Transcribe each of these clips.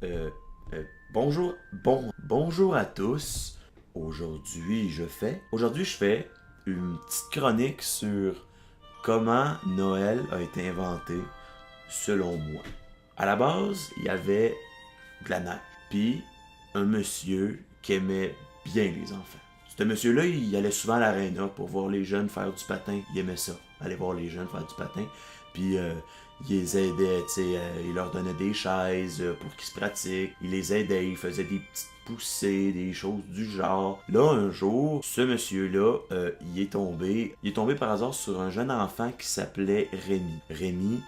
Euh, bonjour à tous. Aujourd'hui, je fais une petite chronique sur comment Noël a été inventé, selon moi. À la base, il y avait de la neige, puis un monsieur qui aimait bien les enfants. Ce monsieur-là, il allait souvent à l'aréna pour voir les jeunes faire du patin. Il aimait ça, aller voir les jeunes faire du patin. Puis il les aidait, tu sais, il leur donnait des chaises pour qu'ils se pratiquent. Il les aidait, il faisait des petites poussées, des choses du genre. Là, un jour, ce monsieur-là, il est tombé par hasard sur un jeune enfant qui s'appelait Rémi. Rémi,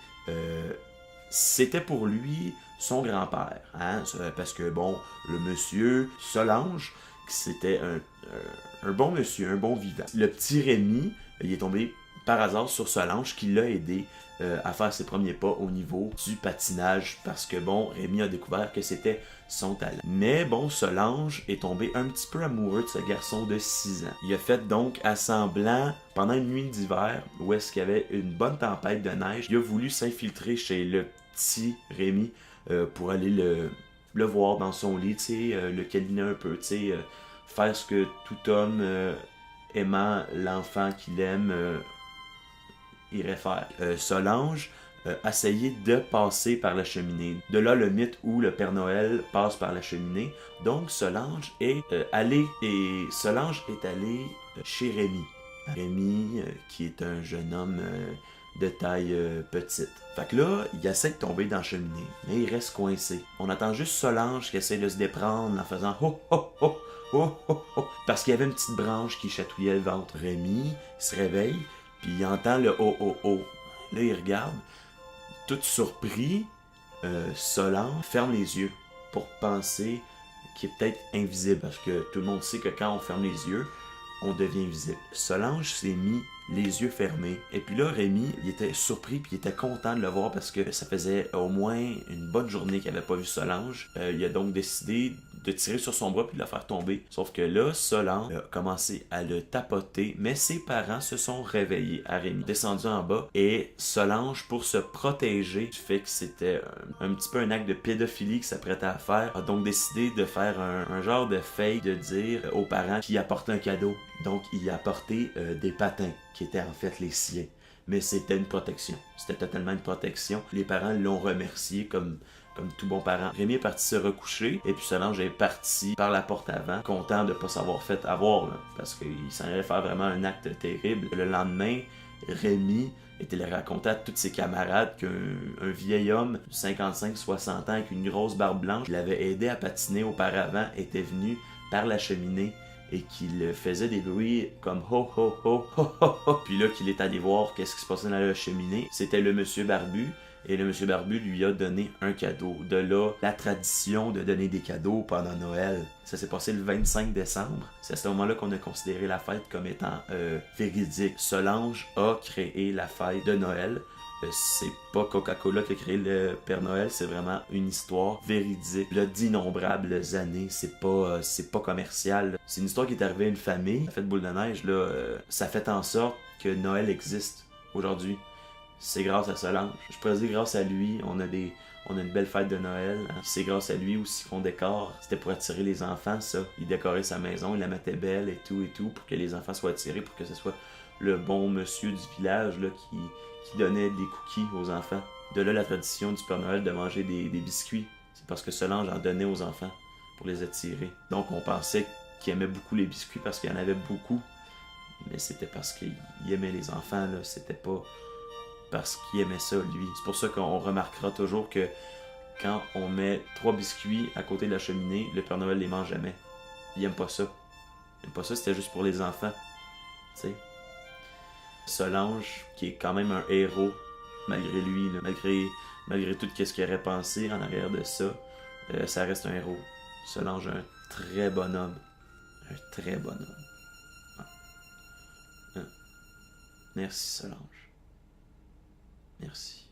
c'était pour lui son grand-père, hein? Parce que bon, le monsieur Solange, c'était un bon monsieur, un bon vivant. Le petit Rémi, il est tombé par hasard sur Solange qui l'a aidé à faire ses premiers pas au niveau du patinage parce que bon, Rémi a découvert que c'était son talent. Mais bon, Solange est tombé un petit peu amoureux de ce garçon de 6 ans. Il a fait donc assemblant pendant une nuit d'hiver où est-ce qu'il y avait une bonne tempête de neige. Il a voulu s'infiltrer chez le petit Rémi pour aller le voir dans son lit, le câliner un peu, faire ce que tout homme aimant l'enfant qu'il aime irait faire. Solange essayait de passer par la cheminée. De là le mythe où le Père Noël passe par la cheminée. Donc Solange est allée chez Rémi. Rémi, qui est un jeune homme de taille petite. Fait que là, il essaie de tomber dans la cheminée, mais il reste coincé. On attend juste Solange qui essaie de se déprendre en faisant ho ho ho ho ho ho, parce qu'il y avait une petite branche qui chatouillait le ventre. Rémi se réveille, puis il entend le ho ho ho. Là, il regarde, tout surpris. Solange ferme les yeux pour penser qu'il est peut-être invisible, parce que tout le monde sait que quand on ferme les yeux, on devient visible. Solange s'est mis les yeux fermés. Et puis là, Rémi, il était surpris puis il était content de le voir parce que ça faisait au moins une bonne journée qu'il n'avait pas vu Solange. Il a donc décidé de tirer sur son bras puis de le faire tomber. Sauf que là, Solange a commencé à le tapoter, mais ses parents se sont réveillés à Rémi, descendu en bas, et Solange, pour se protéger du fait que c'était un petit peu un acte de pédophilie qu'il s'apprêtait à faire, a donc décidé de faire un genre de fake, de dire aux parents qu'il apportait un cadeau. Donc, il a apporté des patins qui étaient en fait les siens. Mais c'était une protection. C'était totalement une protection. Les parents l'ont remercié comme tout bon parent. Rémi est parti se recoucher et puis Solange est parti par la porte avant, content de ne pas s'avoir fait avoir, là, parce qu'il s'en allait faire vraiment un acte terrible. Le lendemain, Rémi était allé raconter à tous ses camarades qu'un vieil homme de 55-60 ans avec une grosse barbe blanche qui l'avait aidé à patiner auparavant était venu par la cheminée et qu'il faisait des bruits comme ho ho ho ho ho ho. Puis là qu'il est allé voir qu'est-ce qui se passait dans la cheminée, c'était le monsieur barbu. Et le monsieur barbu lui a donné un cadeau. De là, la tradition de donner des cadeaux pendant Noël. Ça s'est passé le 25 décembre. C'est à ce moment-là qu'on a considéré la fête comme étant véridique. Solange a créé la fête de Noël. C'est pas Coca-Cola qui a créé le Père Noël, c'est vraiment une histoire véridique, là, d'innombrables années. C'est pas commercial. C'est une histoire qui est arrivée à une famille. La fête boule de neige, là, ça fait en sorte que Noël existe aujourd'hui. C'est grâce à Solange. Je pourrais dire grâce à lui, on a une belle fête de Noël. Hein. C'est grâce à lui aussi qu'on décore. C'était pour attirer les enfants, ça. Il décorait sa maison, il la mettait belle et tout, pour que les enfants soient attirés, pour que ce soit le bon monsieur du village là, qui donnait des cookies aux enfants. De là, la tradition du Père Noël de manger des biscuits. C'est parce que Solange en donnait aux enfants pour les attirer. Donc, on pensait qu'il aimait beaucoup les biscuits parce qu'il y en avait beaucoup. Mais c'était parce qu'il aimait les enfants, là. C'était pas parce qu'il aimait ça, lui. C'est pour ça qu'on remarquera toujours que quand on met 3 biscuits à côté de la cheminée, le Père Noël les mange jamais. Il aime pas ça. Il aime pas ça, c'était juste pour les enfants. Tu sais. Solange, qui est quand même un héros, malgré lui, là, malgré tout ce qu'il aurait pensé en arrière de ça, ça reste un héros. Solange, un très bon homme. Un très bon homme. Ah. Merci Solange. Merci.